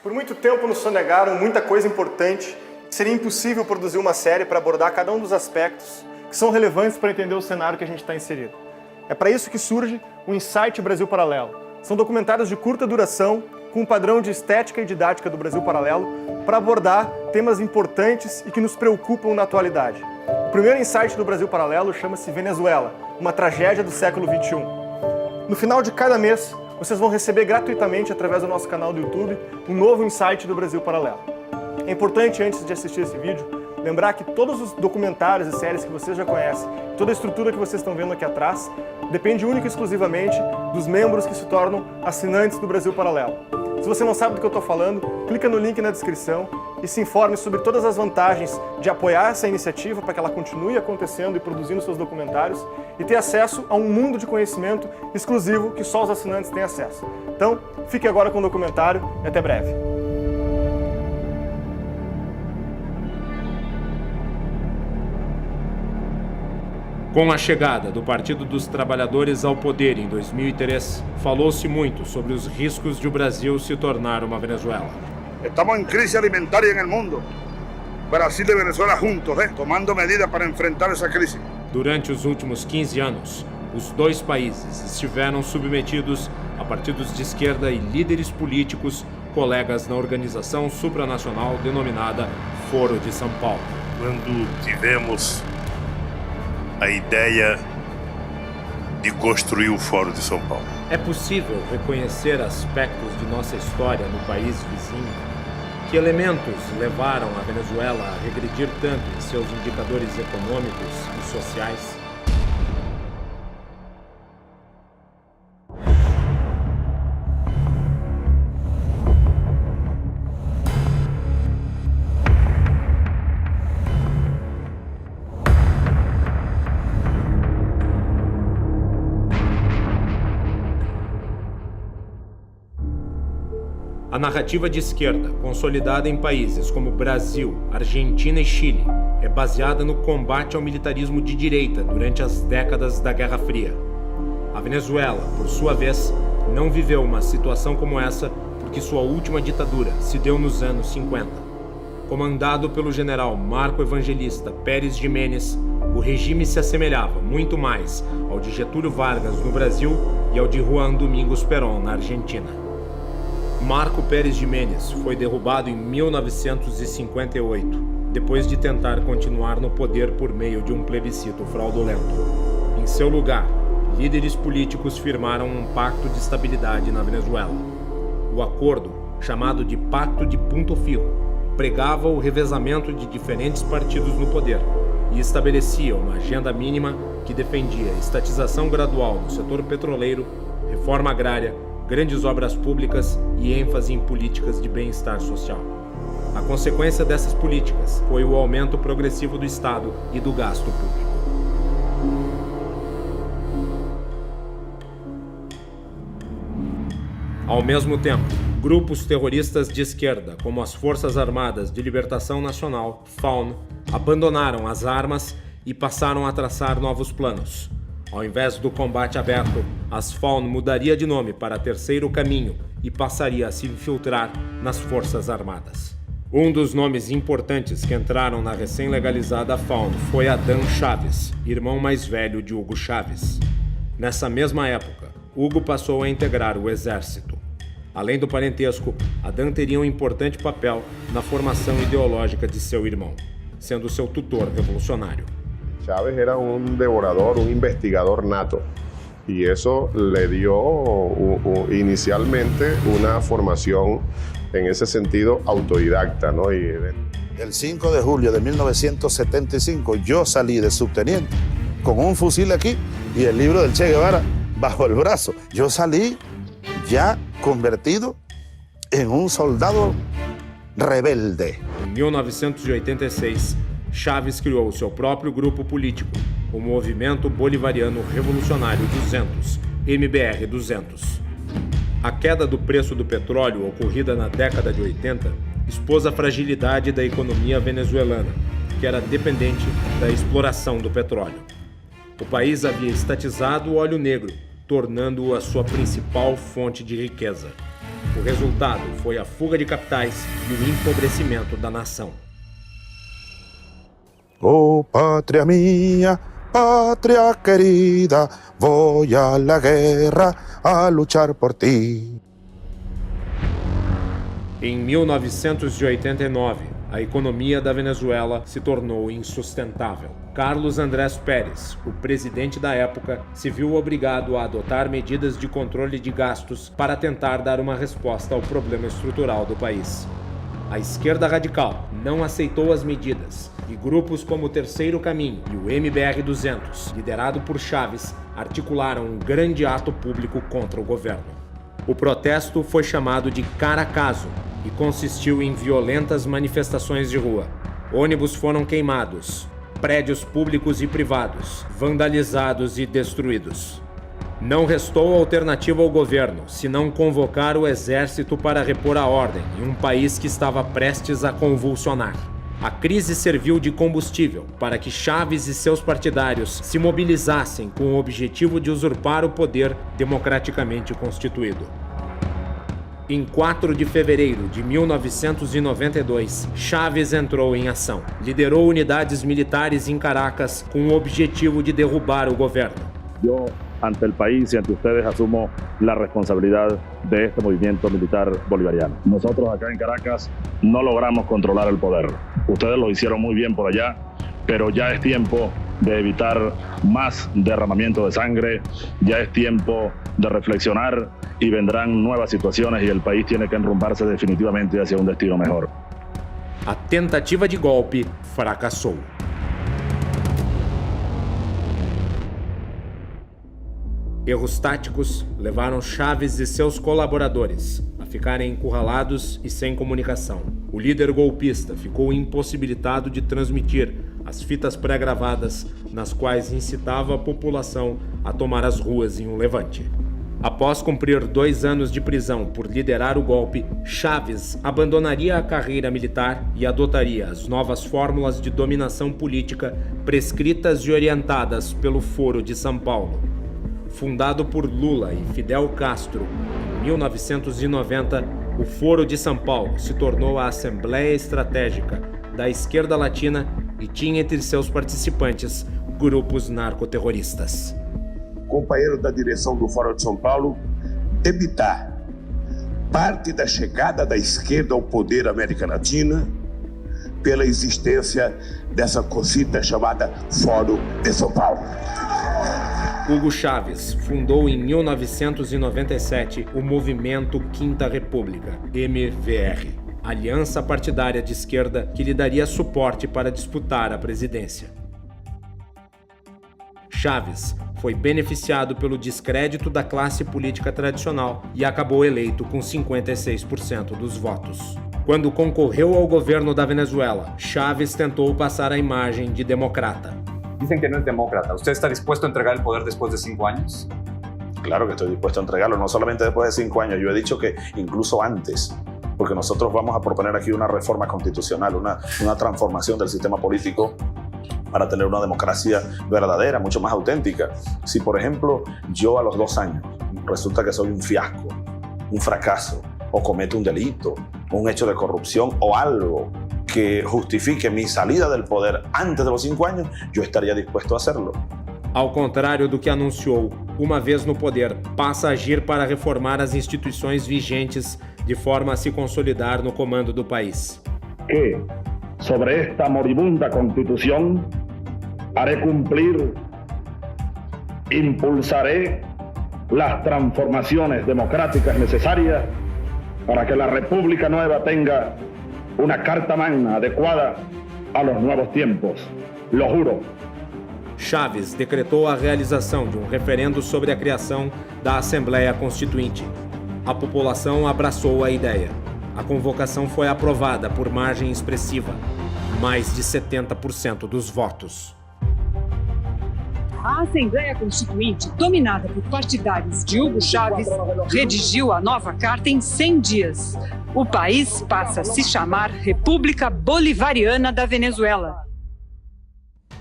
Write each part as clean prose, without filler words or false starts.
Por muito tempo nos sonegaram muita coisa importante. Seria impossível produzir uma série para abordar cada um dos aspectos que são relevantes para entender o cenário que a gente está inserido. É para isso que surge o Insight Brasil Paralelo. São documentários de curta duração, com um padrão de estética e didática do Brasil Paralelo, para abordar temas importantes e que nos preocupam na atualidade. O primeiro Insight do Brasil Paralelo chama-se Venezuela, uma tragédia do século XXI. No final de cada mês, vocês vão receber gratuitamente, através do nosso canal do YouTube, um novo Insight do Brasil Paralelo. É importante, antes de assistir esse vídeo, lembrar que todos os documentários e séries que vocês já conhecem, toda a estrutura que vocês estão vendo aqui atrás, depende única e exclusivamente dos membros que se tornam assinantes do Brasil Paralelo. Se você não sabe do que eu estou falando, clica no link na descrição e se informe sobre todas as vantagens de apoiar essa iniciativa para que ela continue acontecendo e produzindo seus documentários e ter acesso a um mundo de conhecimento exclusivo que só os assinantes têm acesso. Então, fique agora com o documentário e até breve. Com a chegada do Partido dos Trabalhadores ao poder em 2003, falou-se muito sobre os riscos de o Brasil se tornar uma Venezuela. Estamos em crise alimentaria no mundo. Brasil e Venezuela juntos, tomando medidas para enfrentar essa crise. Durante os últimos 15 anos, os dois países estiveram submetidos a partidos de esquerda e líderes políticos, colegas na organização supranacional denominada Foro de São Paulo. Quando tivemos a ideia de construir o Fórum de São Paulo. É possível reconhecer aspectos de nossa história no país vizinho? Que elementos levaram a Venezuela a regredir tanto em seus indicadores econômicos e sociais? A narrativa de esquerda, consolidada em países como Brasil, Argentina e Chile, é baseada no combate ao militarismo de direita durante as décadas da Guerra Fria. A Venezuela, por sua vez, não viveu uma situação como essa porque sua última ditadura se deu nos anos 50. Comandado pelo general Marco Evangelista Pérez Jiménez, o regime se assemelhava muito mais ao de Getúlio Vargas no Brasil e ao de Juan Domingos Perón na Argentina. Marco Pérez Jiménez foi derrubado em 1958, depois de tentar continuar no poder por meio de um plebiscito fraudulento. Em seu lugar, líderes políticos firmaram um pacto de estabilidade na Venezuela. O acordo, chamado de Pacto de Punto Fijo, pregava o revezamento de diferentes partidos no poder e estabelecia uma agenda mínima que defendia estatização gradual no setor petroleiro, reforma agrária, grandes obras públicas e ênfase em políticas de bem-estar social. A consequência dessas políticas foi o aumento progressivo do Estado e do gasto público. Ao mesmo tempo, grupos terroristas de esquerda, como as Forças Armadas de Libertação Nacional, FARC, abandonaram as armas e passaram a traçar novos planos. Ao invés do combate aberto, as FARC mudaria de nome para Terceiro Caminho e passaria a se infiltrar nas Forças Armadas. Um dos nomes importantes que entraram na recém-legalizada FARC foi Adán Chávez, irmão mais velho de Hugo Chávez. Nessa mesma época, Hugo passou a integrar o exército. Além do parentesco, Adán teria um importante papel na formação ideológica de seu irmão, sendo seu tutor revolucionário. Chávez era un devorador, un investigador nato, y eso le dio inicialmente una formación en ese sentido autodidacta, ¿no? El 5 de julio de 1975 yo salí de subteniente con un fusil aquí y el libro del Che Guevara bajo el brazo. Yo salí ya convertido en un soldado rebelde. En 1986, Chávez criou seu próprio grupo político, o Movimento Bolivariano Revolucionário 200, MBR-200. A queda do preço do petróleo ocorrida na década de 80 expôs a fragilidade da economia venezuelana, que era dependente da exploração do petróleo. O país havia estatizado o óleo negro, tornando-o a sua principal fonte de riqueza. O resultado foi a fuga de capitais e o empobrecimento da nação. Oh, patria mía, patria querida, voy a la guerra a luchar por ti. Em 1989, a economia da Venezuela se tornou insustentável. Carlos Andrés Pérez, o presidente da época, se viu obrigado a adotar medidas de controle de gastos para tentar dar uma resposta ao problema estrutural do país. A esquerda radical não aceitou as medidas e grupos como o Terceiro Caminho e o MBR-200, liderado por Chávez, articularam um grande ato público contra o governo. O protesto foi chamado de Caracazo e consistiu em violentas manifestações de rua. Ônibus foram queimados, prédios públicos e privados vandalizados e destruídos. Não restou alternativa ao governo, senão convocar o exército para repor a ordem em um país que estava prestes a convulsionar. A crise serviu de combustível para que Chávez e seus partidários se mobilizassem com o objetivo de usurpar o poder democraticamente constituído. Em 4 de fevereiro de 1992, Chávez entrou em ação. Liderou unidades militares em Caracas com o objetivo de derrubar o governo. Yo, ante el país y ante ustedes, asumo la responsabilidad de este movimiento militar bolivariano. Nosotros acá en Caracas no logramos controlar el poder. Ustedes lo hicieron muy bien por allá, pero ya es tiempo de evitar más derramamiento de sangre, ya es tiempo de reflexionar y vendrán nuevas situaciones y el país tiene que enrumbarse definitivamente hacia un destino mejor. A tentativa de golpe fracassou. Erros táticos levaram Chávez e seus colaboradores a ficarem encurralados e sem comunicação. O líder golpista ficou impossibilitado de transmitir as fitas pré-gravadas nas quais incitava a população a tomar as ruas em um levante. Após cumprir 2 anos de prisão por liderar o golpe, Chávez abandonaria a carreira militar e adotaria as novas fórmulas de dominação política prescritas e orientadas pelo Foro de São Paulo. Fundado por Lula e Fidel Castro em 1990, o Foro de São Paulo se tornou a Assembleia Estratégica da Esquerda Latina e tinha entre seus participantes grupos narcoterroristas. Companheiro da direção do Fórum de São Paulo, debitar parte da chegada da esquerda ao poder na América Latina pela existência dessa cosita chamada Fórum de São Paulo. Hugo Chávez fundou em 1997 o Movimento Quinta República, MVR, aliança partidária de esquerda que lhe daria suporte para disputar a presidência. Chávez foi beneficiado pelo descrédito da classe política tradicional e acabou eleito com 56% dos votos. Quando concorreu ao governo da Venezuela, Chávez tentou passar a imagem de democrata. Dicen que no es demócrata. ¿Usted está dispuesto a entregar el poder después de 5 años? Claro que estoy dispuesto a entregarlo, no solamente después de 5 años, yo he dicho que incluso antes, porque nosotros vamos a proponer aquí una reforma constitucional, una transformación del sistema político para tener una democracia verdadera, mucho más auténtica. Si, por ejemplo, yo a los 2 años resulta que soy un fiasco, un fracaso, o cometo un delito, un hecho de corrupción o algo que justifique mi salida del poder antes de los 5 años, yo estaría dispuesto a hacerlo. Ao contrário do que anunciou, uma vez no poder, passa a agir para reformar as instituições vigentes de forma a se consolidar no comando do país. Que sobre esta moribunda constitución haré cumplir, impulsaré las transformaciones democráticas necesarias para que la República Nueva tenga una carta magna adecuada a los nuevos tiempos. Lo juro. Chávez decretou a realização de um referendo sobre a criação da Assembleia Constituinte. A população abraçou a ideia. A convocação foi aprovada por margem expressiva, mais de 70% dos votos. A Assembleia Constituinte, dominada por partidários de Hugo Chávez, redigiu a nova carta em 100 dias. O país passa a se chamar República Bolivariana da Venezuela.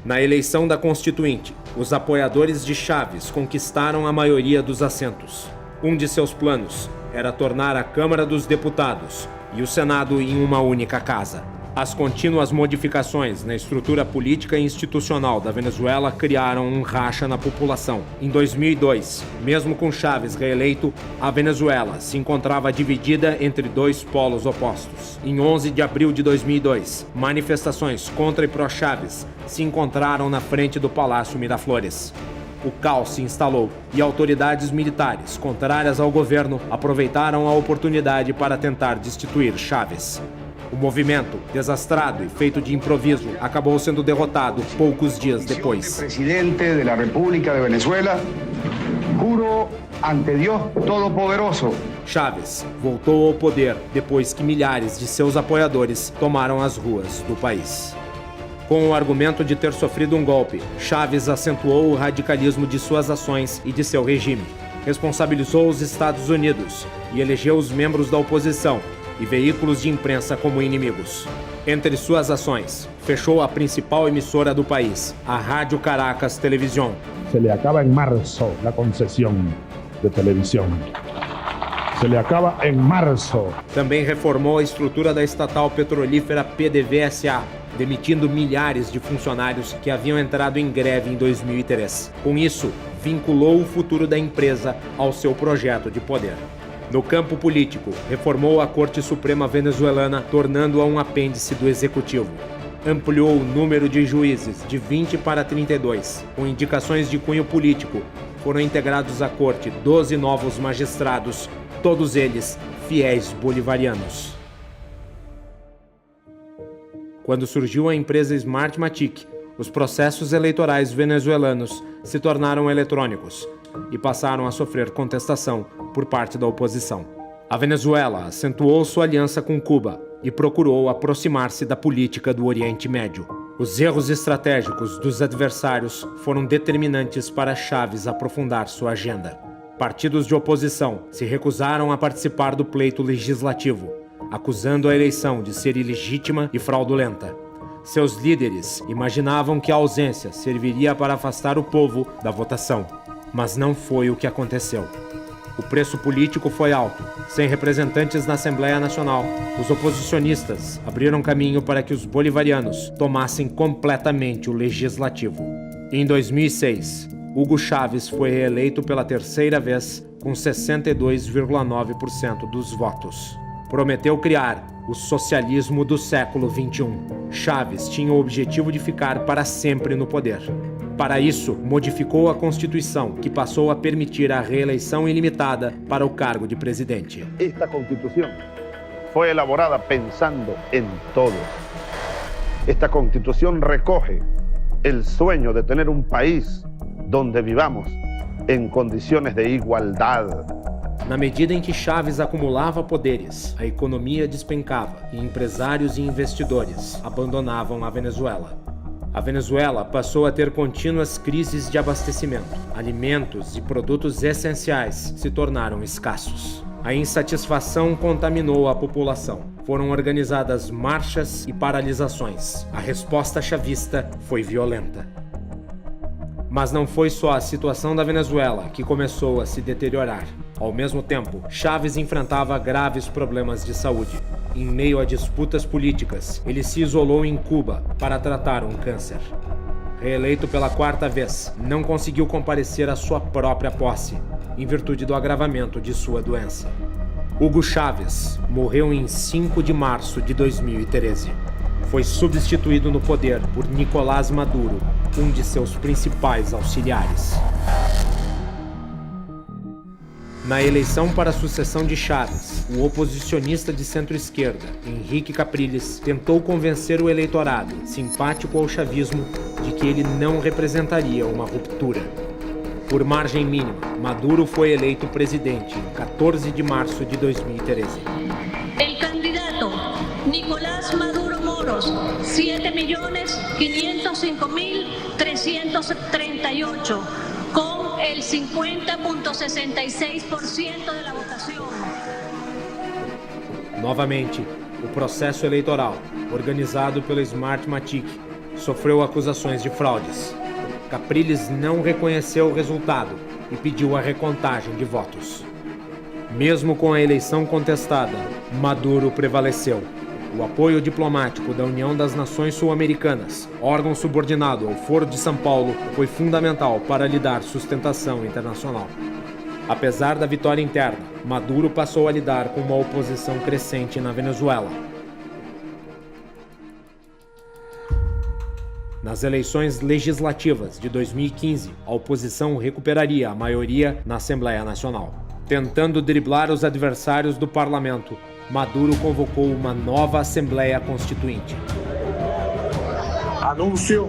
Na eleição da Constituinte, os apoiadores de Chávez conquistaram a maioria dos assentos. Um de seus planos era tornar a Câmara dos Deputados e o Senado em uma única casa. As contínuas modificações na estrutura política e institucional da Venezuela criaram um racha na população. Em 2002, mesmo com Chávez reeleito, a Venezuela se encontrava dividida entre dois polos opostos. Em 11 de abril de 2002, manifestações contra e pró-Chávez se encontraram na frente do Palácio Miraflores. O caos se instalou e autoridades militares, contrárias ao governo, aproveitaram a oportunidade para tentar destituir Chávez. O movimento, desastrado e feito de improviso, acabou sendo derrotado poucos dias depois. Presidente da República de Venezuela, juro ante Deus Todo-Poderoso. Chávez voltou ao poder depois que milhares de seus apoiadores tomaram as ruas do país. Com o argumento de ter sofrido um golpe, Chávez acentuou o radicalismo de suas ações e de seu regime. Responsabilizou os Estados Unidos e elegeu os membros da oposição e veículos de imprensa como inimigos. Entre suas ações, fechou a principal emissora do país, a Rádio Caracas Televisión. Se le acaba en marzo la concesión de televisión. Se le acaba en marzo. Também reformou a estrutura da estatal petrolífera PDVSA, demitindo milhares de funcionários que haviam entrado em greve em 2003. Com isso, vinculou o futuro da empresa ao seu projeto de poder. No campo político, reformou a Corte Suprema venezuelana, tornando-a um apêndice do Executivo. Ampliou o número de juízes de 20 para 32. Com indicações de cunho político, foram integrados à corte 12 novos magistrados, todos eles fiéis bolivarianos. Quando surgiu a empresa Smartmatic, os processos eleitorais venezuelanos se tornaram eletrônicos e passaram a sofrer contestação por parte da oposição. A Venezuela acentuou sua aliança com Cuba e procurou aproximar-se da política do Oriente Médio. Os erros estratégicos dos adversários foram determinantes para Chávez aprofundar sua agenda. Partidos de oposição se recusaram a participar do pleito legislativo, acusando a eleição de ser ilegítima e fraudulenta. Seus líderes imaginavam que a ausência serviria para afastar o povo da votação. Mas não foi o que aconteceu. O preço político foi alto. Sem representantes na Assembleia Nacional, os oposicionistas abriram caminho para que os bolivarianos tomassem completamente o legislativo. Em 2006, Hugo Chávez foi reeleito pela terceira vez com 62,9% dos votos. Prometeu criar o socialismo do século XXI. Chávez tinha o objetivo de ficar para sempre no poder. Para isso, modificou a Constituição, que passou a permitir a reeleição ilimitada para o cargo de presidente. Esta Constitución fue elaborada pensando en todos. Esta Constitución recoge el sueño de tener un país donde vivamos en condiciones de igualdad. Na medida em que Chávez acumulava poderes, a economia despencava e empresários e investidores abandonavam a Venezuela. A Venezuela passou a ter contínuas crises de abastecimento. Alimentos e produtos essenciais se tornaram escassos. A insatisfação contaminou a população. Foram organizadas marchas e paralisações. A resposta chavista foi violenta. Mas não foi só a situação da Venezuela que começou a se deteriorar. Ao mesmo tempo, Chávez enfrentava graves problemas de saúde. Em meio a disputas políticas, ele se isolou em Cuba para tratar um câncer. Reeleito pela quarta vez, não conseguiu comparecer à sua própria posse, em virtude do agravamento de sua doença. Hugo Chávez morreu em 5 de março de 2013. Foi substituído no poder por Nicolás Maduro, um de seus principais auxiliares. Na eleição para a sucessão de Chávez, o oposicionista de centro-esquerda, Henrique Capriles, tentou convencer o eleitorado, simpático ao chavismo, de que ele não representaria uma ruptura. Por margem mínima, Maduro foi eleito presidente em 14 de março de 2013. El candidato Nicolás Maduro Moros, 7.505.338, con el 50,66% de la votación. Novamente, o processo eleitoral, organizado pela Smartmatic, sofreu acusações de fraudes. Capriles não reconheceu o resultado e pediu a recontagem de votos. Mesmo com a eleição contestada, Maduro prevaleceu. O apoio diplomático da União das Nações Sul-Americanas, órgão subordinado ao Foro de São Paulo, foi fundamental para lhe dar sustentação internacional. Apesar da vitória interna, Maduro passou a lidar com uma oposição crescente na Venezuela. Nas eleições legislativas de 2015, a oposição recuperaria a maioria na Assembleia Nacional. Tentando driblar os adversários do parlamento, Maduro convocou uma nova Assembleia Constituinte. Anuncio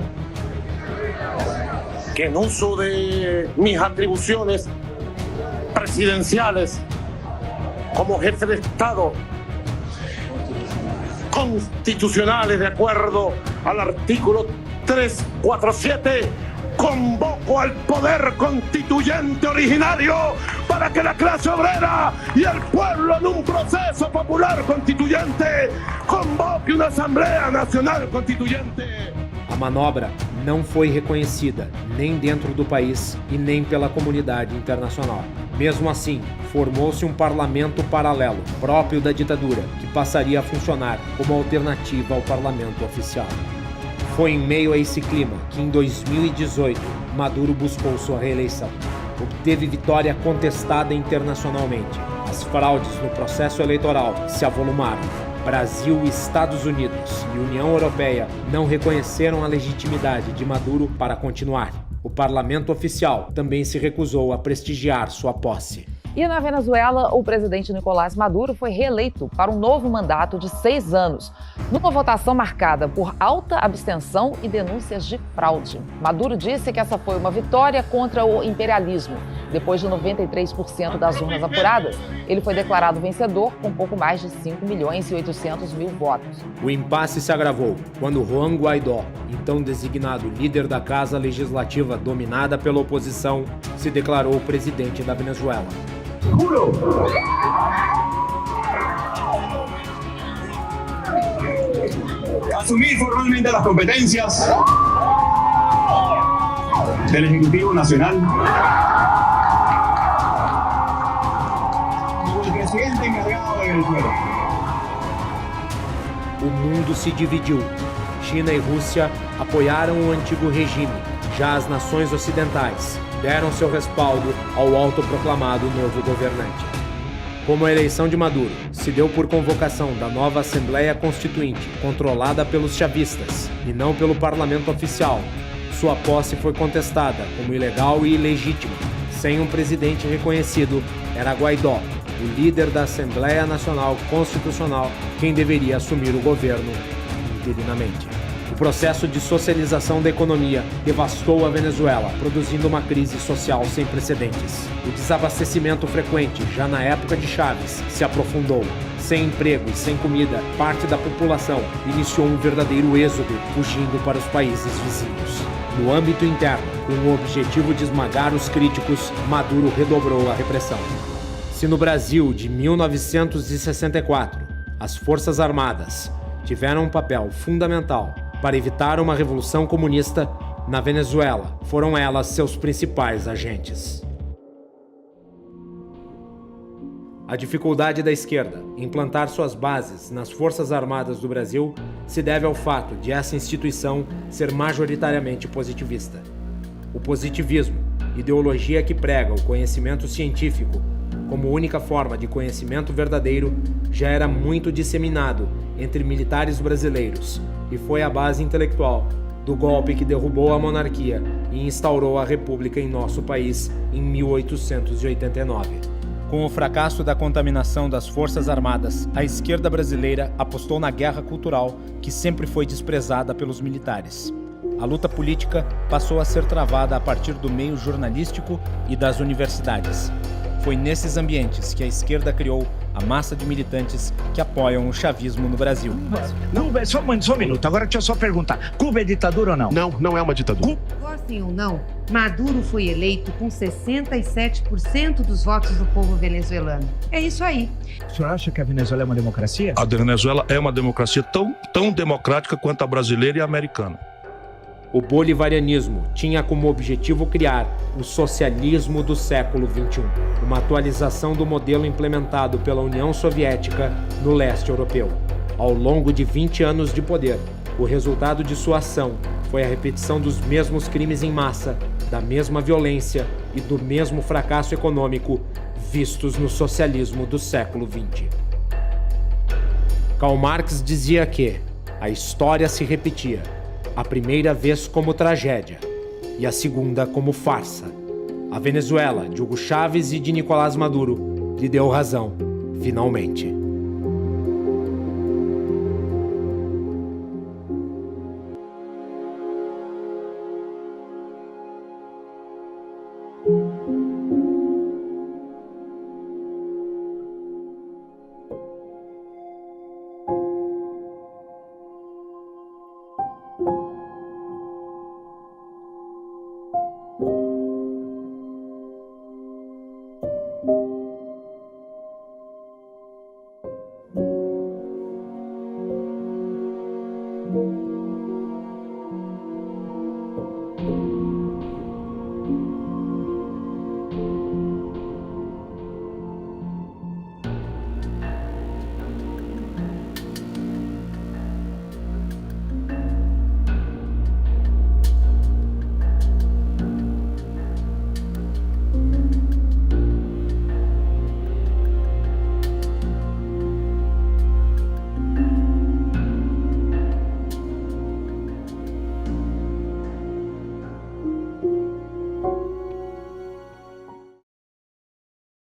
que en uso de mis atribuciones presidenciales como jefe de Estado constitucionales de acuerdo al artículo 347, convoco al poder constituyente originario para que la clase obrera y el pueblo en un proceso popular constituyente convoque una Asamblea Nacional Constituyente. A manobra não foi reconhecida nem dentro do país e nem pela comunidade internacional. Mesmo assim, formou-se um parlamento paralelo, próprio da ditadura, que passaria a funcionar como alternativa ao parlamento oficial. Foi em meio a esse clima que, em 2018, Maduro buscou sua reeleição. Obteve vitória contestada internacionalmente. As fraudes no processo eleitoral se avolumaram. Brasil, Estados Unidos e União Europeia não reconheceram a legitimidade de Maduro para continuar. O parlamento oficial também se recusou a prestigiar sua posse. E na Venezuela, o presidente Nicolás Maduro foi reeleito para um novo mandato de 6 anos, numa votação marcada por alta abstenção e denúncias de fraude. Maduro disse que essa foi uma vitória contra o imperialismo. Depois de 93% das urnas apuradas, ele foi declarado vencedor com pouco mais de 5.800.000 votos. O impasse se agravou quando Juan Guaidó, então designado líder da Casa Legislativa dominada pela oposição, se declarou presidente da Venezuela. Juro asumir formalmente las competencias del Ejecutivo Nacional como el presidente encargado de Venezuela. O mundo se dividiu. China e Rússia apoiaram o antigo regime. Já as nações ocidentais deram seu respaldo ao autoproclamado novo governante. Como a eleição de Maduro se deu por convocação da nova Assembleia Constituinte, controlada pelos chavistas e não pelo parlamento oficial, sua posse foi contestada como ilegal e ilegítima. Sem um presidente reconhecido, era Guaidó, o líder da Assembleia Nacional Constitucional, quem deveria assumir o governo interinamente. O processo de socialização da economia devastou a Venezuela, produzindo uma crise social sem precedentes. O desabastecimento frequente, já na época de Chávez, se aprofundou. Sem emprego e sem comida, parte da população iniciou um verdadeiro êxodo, fugindo para os países vizinhos. No âmbito interno, com o objetivo de esmagar os críticos, Maduro redobrou a repressão. Se no Brasil de 1964, as Forças Armadas tiveram um papel fundamental para evitar uma revolução comunista, na Venezuela foram elas seus principais agentes. A dificuldade da esquerda em plantar suas bases nas Forças Armadas do Brasil se deve ao fato de essa instituição ser majoritariamente positivista. O positivismo, ideologia que prega o conhecimento científico como única forma de conhecimento verdadeiro, já era muito disseminado entre militares brasileiros e foi a base intelectual do golpe que derrubou a monarquia e instaurou a república em nosso país em 1889. Com o fracasso da contaminação das Forças Armadas, a esquerda brasileira apostou na guerra cultural, que sempre foi desprezada pelos militares. A luta política passou a ser travada a partir do meio jornalístico e das universidades. Foi nesses ambientes que a esquerda criou a massa de militantes que apoiam o chavismo no Brasil. Cuba, só um minuto, agora deixa eu só perguntar. Cuba é ditadura ou não? Não, não é uma ditadura. Gostem ou não, Maduro foi eleito com 67% dos votos do povo venezuelano. É isso aí. O senhor acha que a Venezuela é uma democracia? A Venezuela é uma democracia tão democrática quanto a brasileira e a americana. O bolivarianismo tinha como objetivo criar o socialismo do século XXI, uma atualização do modelo implementado pela União Soviética no leste europeu. Ao longo de 20 anos de poder, o resultado de sua ação foi a repetição dos mesmos crimes em massa, da mesma violência e do mesmo fracasso econômico vistos no socialismo do século XX. Karl Marx dizia que a história se repetia, a primeira vez como tragédia e a segunda como farsa. A Venezuela de Hugo Chávez e de Nicolás Maduro lhe deu razão, finalmente.